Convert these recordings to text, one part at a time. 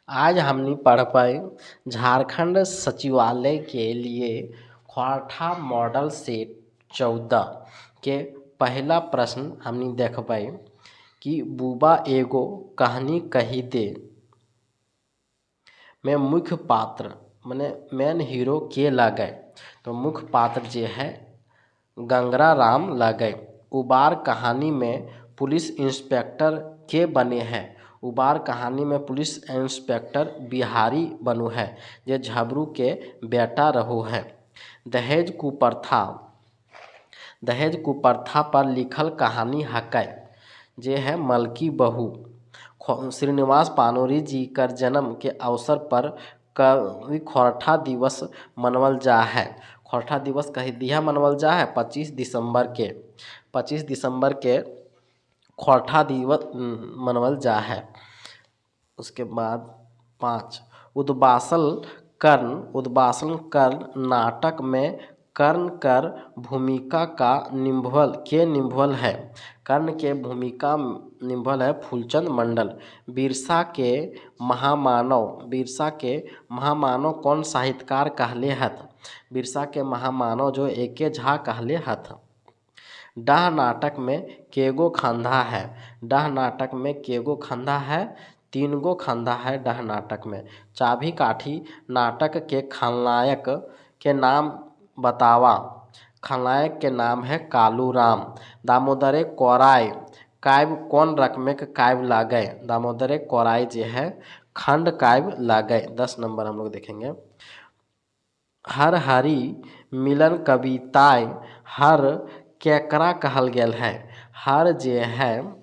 आज हमने पढ़ पाए झारखंड सचिवालय के लिए ख्वाठा मॉडल सेट 14 के पहला प्रश्न हमने देख पाए कि बुबा एगो कहानी कही दे में मुख्य पात्र माने मेन हीरो के लागे। तो मुख्य पात्र जे है गंगरा राम लागे। उबार कहानी में पुलिस इंस्पेक्टर के बने हैं। उबार कहानी में पुलिस इंस्पेक्टर बिहारी बनु है जे झबरू के बेटा रहो है। दहेज कुप्रथा पर लिखल कहानी हकै जे है मलकी बहू। श्रीनिवास पानोरी जी कर जन्म के अवसर पर कवि ख्वाठा दिवस मनावल जा है। ख्वाठा दिवस कही दिया मनावल जा है 25 दिसंबर के ख्वाठा दिवस मनावल जा है। उसके बाद 5 उद्वासन कर्ण नाटक में कर्ण कर भूमिका का निभल है। कर्ण के भूमिका निभल है फूलचंद मंडल। बिरसा के महामानव कौन साहित्यकार कहले हथ। बिरसा के महामानव जो एके झा कहले हथ। डाह नाटक में केगो खंधा है। डाह नाटक में केगो खंधा है 3 गो खंधा है डाह नाटक में। चाभी काठी नाटक के खलनायक के नाम बतावा। खलनायक के नाम है कालू राम। दामोदरे कोराय काव्य कौन रकमे के काव्य लागे। दामोदरे कोराय जो है खंड काव्य लागे। 10 नंबर हम लोग देखेंगे। हर हरि मिलन कविताएं हर केकरा कहल गेल है। हर जे है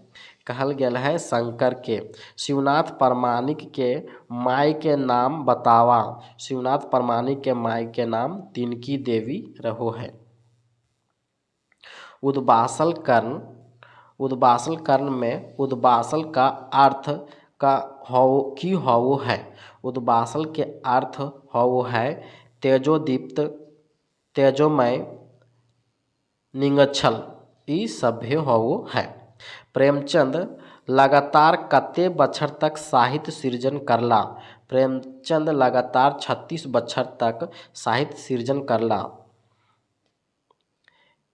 कहल गेल है शंकर के। शिवनाथ प्रामाणिक के माई के नाम बतावा। शिवनाथ प्रामाणिक के माई के नाम तिनकी देवी रहो है। उद्वासल कर्ण में उद्वासल का अर्थ की हो है। उद्वासल के अर्थ हो है तेजोदीप्त तेजोमय निंगछल ई सभ्य हो है। प्रेमचंद लगातार कते बछर तक साहित्य सृजन करला। प्रेमचंद लगातार 36 बछर तक साहित्य सृजन करला।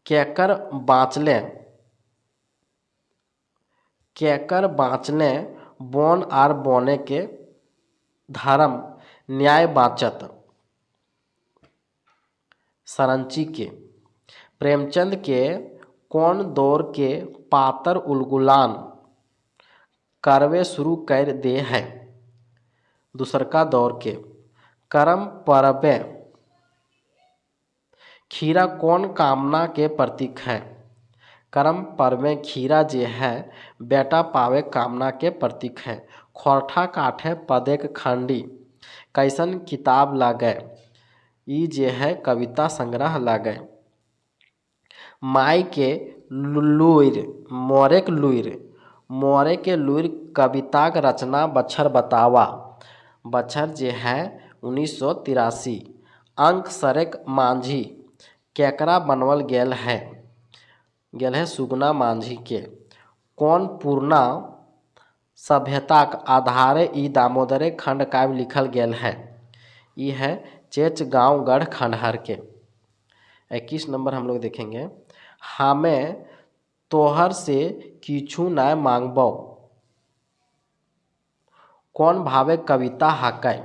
केकर बाँचले बोन आर बोने के धर्म न्याय बाँचत सरंची के। प्रेमचंद के कौन दौर के पातर उलगुलान करवे शुरू कर दे है। दूसरका दौर के। करम परबे खीरा कौन कामना के प्रतीक है। करम परबे खीरा जे है बेटा पावे कामना के प्रतीक है। ख्वाठा काठे पदेक खंडी कैसन किताब लागे। ई जे है कविता संग्रह लागे। माई के लुईर मोरे के लुईर कविताक रचना बछर बतावा। बछर जे है 1983। अंक सरेक माझी केकरा बनवल गेल है सुगना माझी के। कौन पूर्णा सभ्यताक आधारे ई दामोदरे खंड काव्य लिखल गेल है। ई है चेच गाँव गढ़ खंडहर के। 21 नंबर हम लोग देखेंगे। हमें तोहर से किछु न मांगबो कौन भावे कविता हकै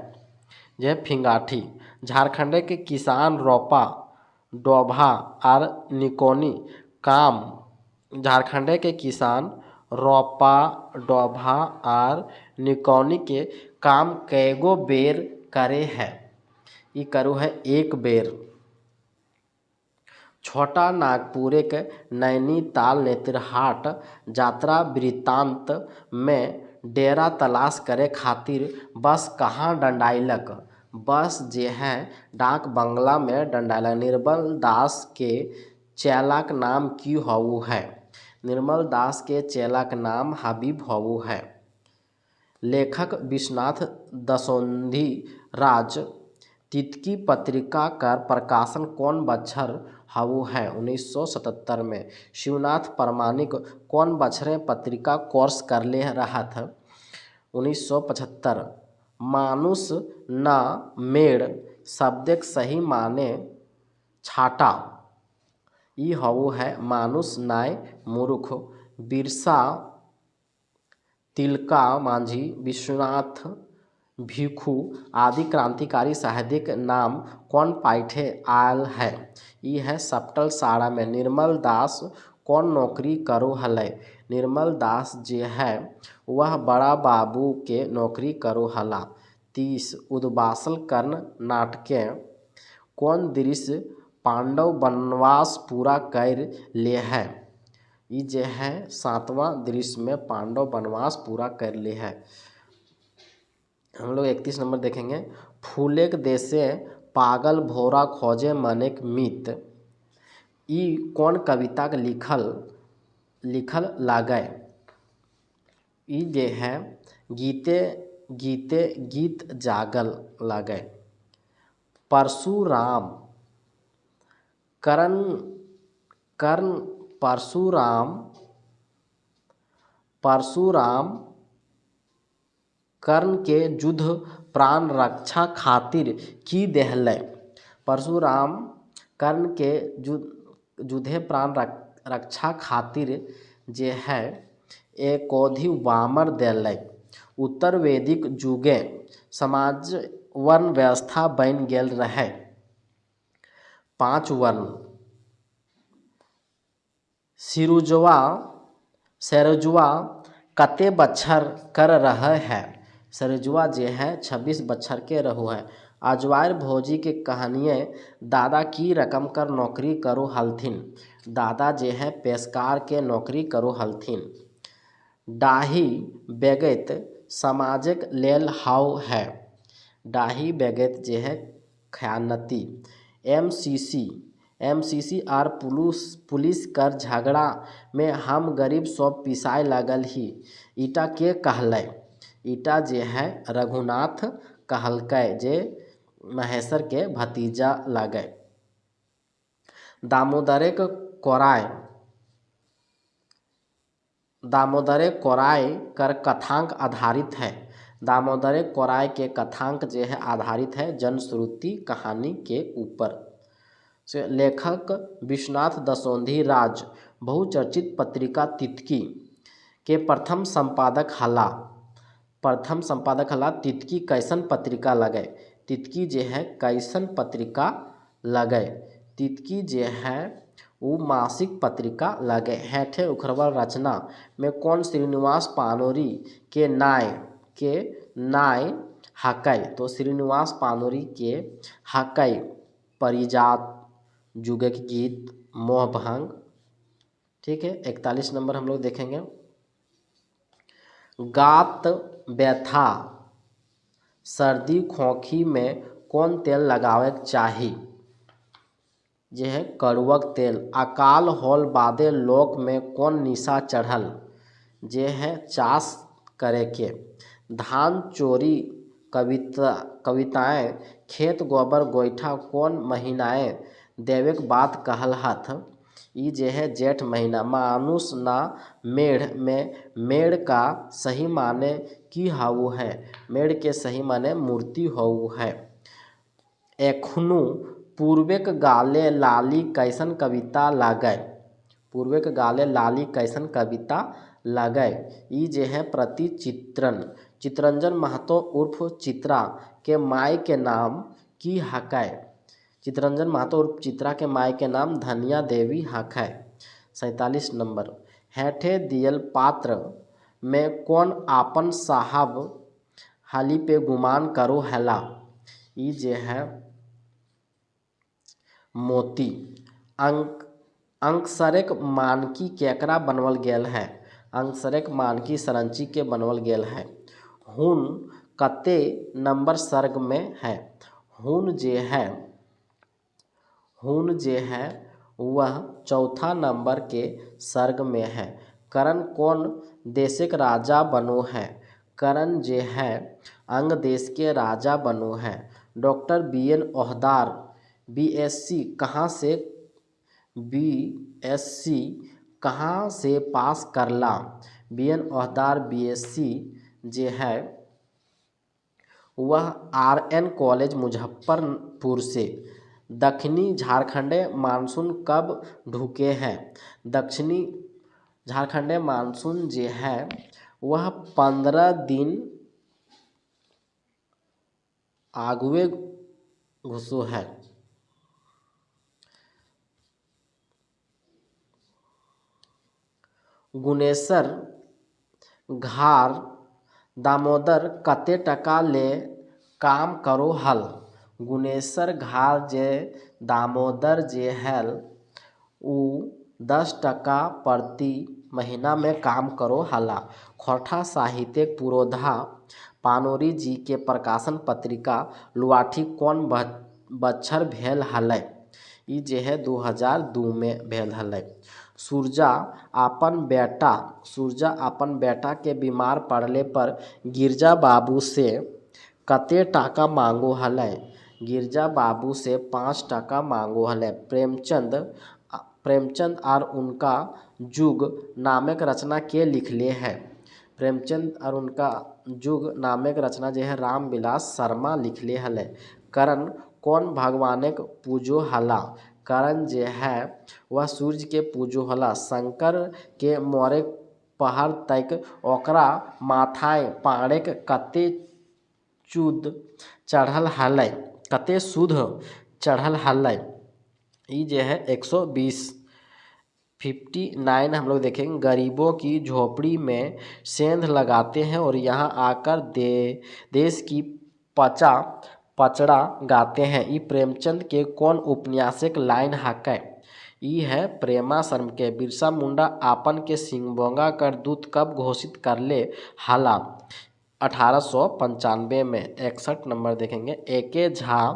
जे फिंगाठी। झारखंड के किसान रोपा डोभा आर निकोनी काम झारखंड के किसान रोपा डोभा आर निकोनी के काम कैगो बेर करे है। ई करो है 1 बेर। छोटा नागपुर के नैनीताल नेतरहाट यात्रा वृत्तांत में डेरा तलाश करे खातिर बस कहाँ डंडाइलक। बस जे है डाक बंगला में डंडाइलक। निर्मल दास के चेलाक नाम की हो है। निर्मल दास के चेलाक नाम हबीब हो है। लेखक विश्वनाथ दसौंधी राज तितकी पत्रिका कर प्रकाशन कौन बछर हो है 1977 में। शिवनाथ प्रामाणिक कौन बछरे पत्रिका कोर्स करले रहत 1975। मानुष ना मेड़ शब्दक सही माने छाटा। ई हऊ है मानुष नाय मूर्ख। बिरसा, तिलका मांझी, विश्वनाथ, भिखू आदि क्रांतिकारी साहित्यिक नाम कौन पाइठे आयल है? ई है सप्टल साड़ा में। निर्मल दास कौन नौकरी करो हलै? निर्मल दास जे है वह बड़ा बाबू के नौकरी करो हला। 30 उद्वासल कर्ण नाटके कौन दृश्य पांडव वनवास पूरा कर ले है? ई जे है 7वां दृश्य में पांडव वनवास पूरा कर ले है। हम लोग 31 नंबर देखेंगे। फूलेक देशे पागल भोरा खोजे मनेक मित। ई कौन कविता के लिखल लागै? ई जे है गीते गीते गीत जागल लागै। परशुराम कर्ण परशुराम कर्ण के युद्ध प्राण रक्षा खातिर की देहलै? परशुराम कर्ण के युद्धे प्राण रक्षा खातिर जे है एक कोधी वामर देलै। उत्तर वैदिक जुगे समाज वर्ण व्यवस्था बन गेल रहे। 5 वर्ण सिरुजवा कते बच्छर कर रहे है? सिरुजवा जे है 26 बच्छर के रहो है। अजवायर भोजी के कहानिये दादा की रकम कर नौकरी करो हलथिन? दादा जे है पेशकार के नौकरी करो हलथिन। डाही बेगैत समाजक लेल हाउ है? डाही बेगैत जे है खयानती। एमसीसी आर पुलिस कर झगड़ा में हम गरीब सब पिसाए लागल ही। ईटा के कहलै? ईटा जे है रघुनाथ कहलकै जे महेश्वर के भतीजा लागै। दामोदरे कोराय कर कथांक आधारित है। दामोदरे कोराय के कथांक जे है आधारित है जनश्रुति कहानी के ऊपर। लेखक विश्वनाथ दसौंधी राज बहुचर्चित पत्रिका तितकी के प्रथम संपादक हला। तितकी कैसन पत्रिका लगे? तितकी जे है कैसन पत्रिका लगे? तितकी जे है वो मासिक पत्रिका लगे। हेठे उखरवा रचना में कौन श्रीनिवास पानोरी के नाय हकै? तो श्रीनिवास पानोरी के हकै परिजात, जुगे के गीत, मोहभंग। ठीक है। 41 नंबर हम लोग देखेंगे। गात व्यथा सर्दी खोखी में कौन तेल लगावे चाही? जे है कड़ुअक तेल। अकाल होल बादे लोक में कौन निशा चढ़ल? जे है चास करे के। धान चोरी कविताएं खेत गोबर गोईठा कौन महीनाए देवेक बात कहल हथ? ई जे है जेठ महीना। मानुष ना मेढ़ में मेढ़ का सही माने की हाउ है? मेढ़ के सही माने मूर्ति हाउ है। एखनु पूर्वेक गाले लाली कैसन कविता लागै? पूर्वेक गाले लाली कैसन कविता लागै? ई जे है प्रति चित्रंजन महतो उर्फ चित्रा के माय के नाम की हकै? चित्रंजन महतो उर्फ चित्रा के माय के नाम धनिया देवी हकै। 47 नंबर। हेठे दियल पात्र में कौन आपन साहब हाली पे गुमान करो हला? ई जे है मोती। अंकसरेक मानकी केकरा बनवल गेल है? अंकसरेक मानकी सरंची के बनवल गेल है। हुन कते नंबर सर्ग में है? हुन जे है वह चौथा नंबर के सर्ग में है। करण कौन देशक राजा बनो है? करण जे है अंग देश के राजा बनो है। डॉक्टर बीएन ओहदार बीएससी कहाँ से पास करला? बीएन ओहदार बीएससी जे है वह RN कॉलेज मुजफ्फरपुर से। दक्षिणी झारखंडे मानसून कब ढुके हैं? दक्षिणी झारखंडे मानसून जो है वह 15 दिन आगुए घुसो है। गुनेसर घार दामोदर कते टका ले काम करो हल? गुनेसर घार जे दामोदर जे हल उ 10 टका प्रति महीना में काम करो हला। खोरठा साहित्यिक पुरोधा पानोरी जी के प्रकाशन पत्रिका लुआठी कौन बच्छर भेल हलै? ई जे है 2002 में भेल हलै। सूरजा अपन बेटा के बीमार पड़ले पर गिरजा बाबू से कते टाका मांगो हलै? गिरजा बाबू से 5 टका मांगो हलै। प्रेमचंद और उनका युग नामक रचना के लिखले है? प्रेमचंद और उनका युग नामक रचना जो है रामविलास शर्मा लिखले हलै। करण कौन भगवानक पूजो हला? करण जे है वह सूर्य के पूजो हला। शंकर के मोरे पहर तक ओकरा माथाए पाड़ेक कते चूद चढ़ल हलै? कते सूद चढ़ल हलै? ये जो है 120। 59 हम लोग देखेंगे। गरीबों की झोपड़ी में सेंध लगाते हैं और यहाँ आकर देश की पचड़ा गाते हैं। ये प्रेमचंद के कौन उपन्यासिक लाइन हकै? ये है प्रेमाश्रम के। बिरसा मुंडा आपन के सिंगबोंगा कर दूत कब घोषित करले हला? 1895 में। 61 नंबर देखेंगे। एके झा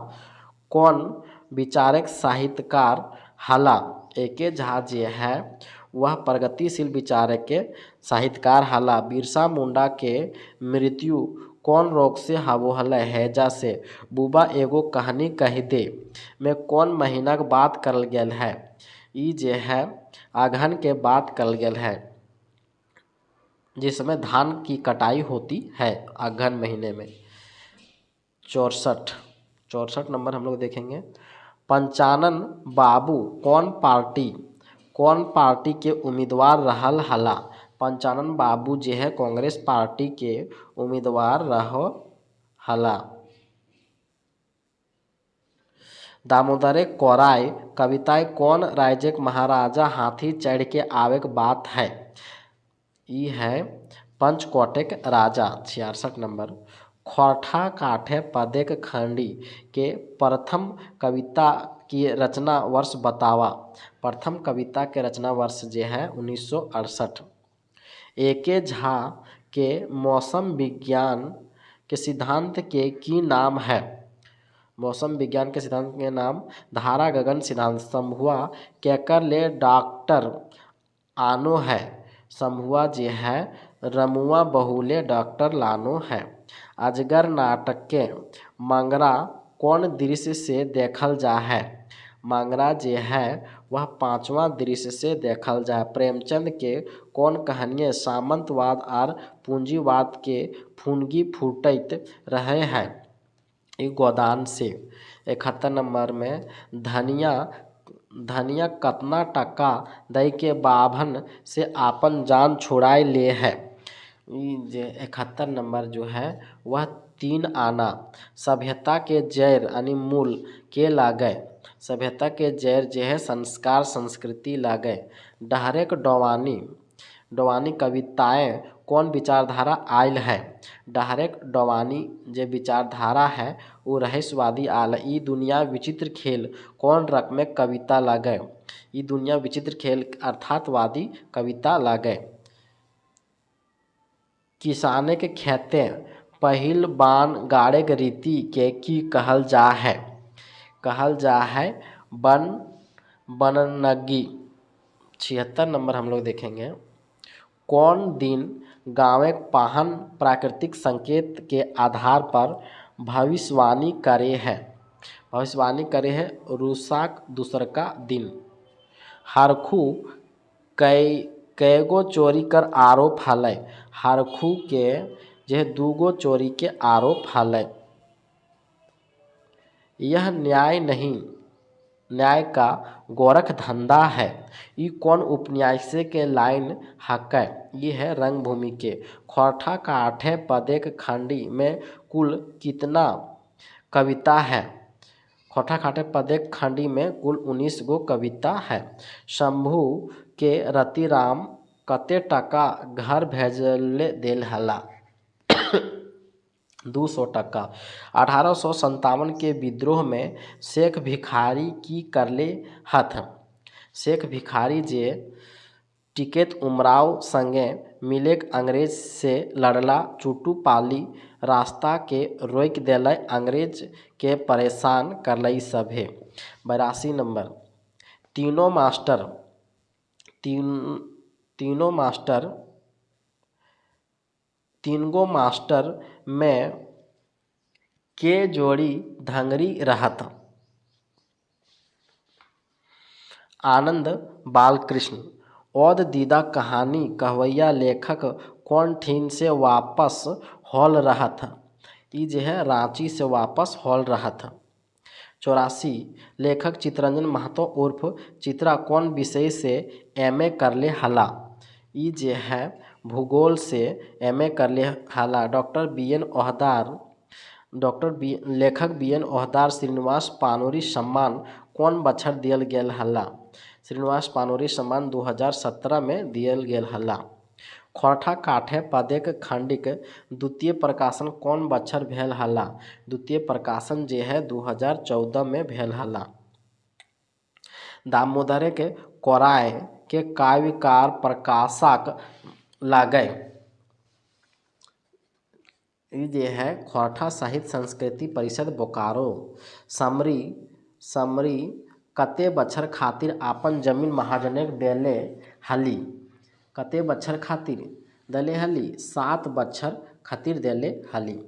कौन विचारक साहित्यकार हला? एके झा जे है वह प्रगतिशील विचारक के साहित्यकार हला। बिरसा मुंडा के मृत्यु कौन रोग से हबो हलै? हैजा से। बुबा एगो कहानी कह दे में कौन महीना के बात करल गेल है? ई जे है अगहन के बात करल गेल है, जिसमें धान की कटाई होती है अगहन महीने में। 64 नंबर हम लोग देखेंगे। पंचानन बाबू कौन पार्टी के उम्मीदवार रहल हला? पंचानन बाबू जे है कांग्रेस पार्टी के उम्मीदवार रहो हला। दामोदरे कोराय कविताएं कौन राज्य के महाराजा हाथी चढ़ के आवे के बात है? ई है पंचकोटेक राजा। 66 नंबर। खोरठा काठे पदेक खंडी के प्रथम कविता की रचना वर्ष बतावा। प्रथम कविता के रचना वर्ष जो है 1968। एके झा के मौसम विज्ञान के सिद्धांत के की नाम है? मौसम विज्ञान के सिद्धांत के नाम धारा गगन सिद्धांत। शंभुआ केकर ले डॉक्टर आनो है? शंभुआ जे है रमुआ बहुले डॉक्टर लानो है। अजगर नाटक के मंगरा कौन दृश्य से देखल जा है? मंगरा जे है वह 5वां दृश्य से देखल जा है। प्रेमचंद के कौन कहानियाँ सामंतवाद और पूंजीवाद के फुनगी फूटैत रहे हैं? गोदान से। 71 नंबर में धनिया कतना टका दई के बाभन से आपन जान छुड़ाए ले है? ये 71 नंबर जो है वह 3 आना। सभ्यता के जैर यानी मूल के लागे? सभ्यता के जैर जो है संस्कार संस्कृति लागे। डहरेक डोवानी कविताएं कौन विचारधारा आयल है? डहरेक डोवानी जे विचारधारा है वो रहस्यवादी आल। ई दुनिया विचित्र खेल कौन रकम कविता लागे? ई दुनिया विचित्र खेल अर्थातवादी कविता लागे। किसाने के खेते पहिल बान गाड़े के रीति के की कहल जा है? कहल जा है बननगी। 76 नंबर हम लोग देखेंगे। कौन दिन गाँव पाहन प्राकृतिक संकेत के आधार पर भविष्यवाणी करे है? भविष्यवाणी करे है रुसाक दूसरका दिन। हरखू कैगो चोरी कर आरोप हलै? हरखू के जे 2 चोरी के आरोप हलै। यह न्याय नहीं, न्याय का गोरख धंधा है। ई कौन उपन्यास के लाइन हकै। ये है रंगभूमि के। खोरठा काठे पदेक खंडी में कुल कितना कविता है। खोरठा काठे पदेक खंडी में कुल 19 गो कविता है। शंभू के रतिराम कते टका घर भेजले देल हला। 200 टका। 1857 के विद्रोह में शेख भिखारी की करले हथ। शेख भिखारी जे टिकैत उमराव संगे मिलेक अंग्रेज से लड़ला। चुटू पाली रास्ता के रोक देलै, अंग्रेज के परेशान करलई सभे। 82 नंबर। तीनों मास्टर तीन गो मास्टर में के जोड़ी धंगरी रहत। आनंद बालकृष्ण। औद दीदा कहानी कहवैया लेखक कौन ठीन से वापस होल रहत। ई जे है रांची से वापस होल रहत। 84। लेखक चितरंजन महतो उर्फ चित्रा कौन विषय से एमए करले हला। ई जे है भूगोल से एमए करले हला। लेखक BN ओहदार श्रीनिवास पानोरी सम्मान कौन बछर दियल गेल हला। श्रीनिवास पानोरी सम्मान 2017 में दियल गेल हला। खोरठा काठे पदेक खंडिक द्वितीय प्रकाशन कौन बछर भेल हला। द्वितीय प्रकाशन जे है 2014 में भेल हला। दामोदर के कोराय के काव्यकार प्रकाशक लागय। ई जे है खोरठा साहित्य संस्कृति परिषद बोकारो। समरी कते बछर खातिर आपन जमीन महाजनक देले हली। कते बछर खातिर देले हली। 7 बछर खातिर देले हली।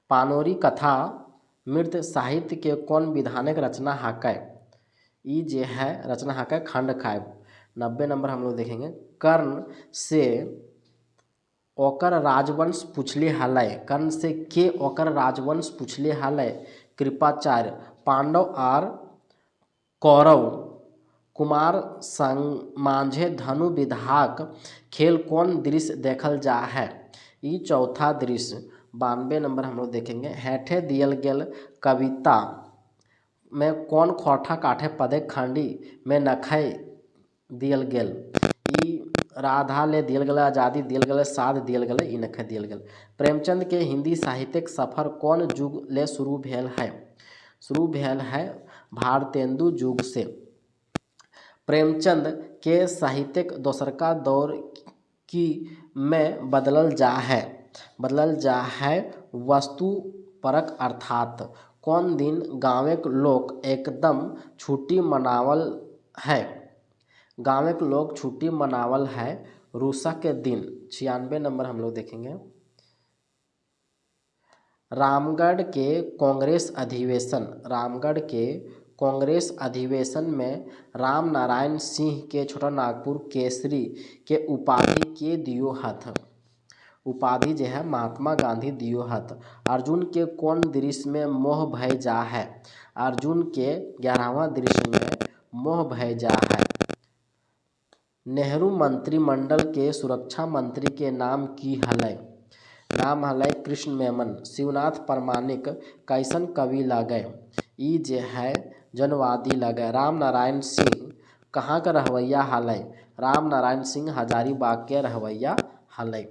पानोरी कथा मृत साहित्य के कौन विधानक रचना हकै। ई जे है रचना हकै खंड काव्य। 90 नंबर हम लोग देखेंगे। कर्ण से ओकर राजवंश पूछले हलै। कर्ण से के ओकर राजवंश पूछले हलै। कृपाचार्य। पांडव आर कौरव कुमार संग मांझे धनु विधाक खेल कौन दृश्य देखल जा है। ई चौथा दृश्य। 92 नंबर हम लोग देखेंगे। हेठे दियल गेल कविता में कौन खोरठा काठे पदेक खंडी में नखय दियल गेल। ई राधा ले दियल गेल, आज़ादी दियल गेल, साध दियल गेल, ई नखय दियल गेल। प्रेमचंद के हिंदी साहित्यिक सफर कौन युग ले शुरू भेल है। शुरू भेल है भारतेंदु युग से। प्रेमचंद के साहित्यिक दोसरका दौर की में बदलल जा है वस्तु परक अर्थात। कौन दिन गाँवेक लोक एकदम छुट्टी मनावल है। गाँवेक लोग छुट्टी मनावल है रूसा के दिन। 96 नंबर हम लोग देखेंगे। रामगढ़ के कांग्रेस अधिवेशन में राम नारायण सिंह के छोटा नागपुर केसरी के उपाधि के दियो हथ। उपाधि जो है महात्मा गांधी दियो हथ। अर्जुन के कौन दृश्य में मोह भय जा है। अर्जुन के 11वां दृश्य में मोह भय जा है। नेहरू मंत्रिमंडल के सुरक्षा मंत्री के नाम की हलै। नाम हलै कृष्ण मेमन। शिवनाथ प्रामाणिक कैसन कवि लागय। ई जे है जनवादी लागय। राम नारायण सिंह कहाँ का रहवैया हलै। राम नारायण सिंह हजारीबाग के रहवैया हलै।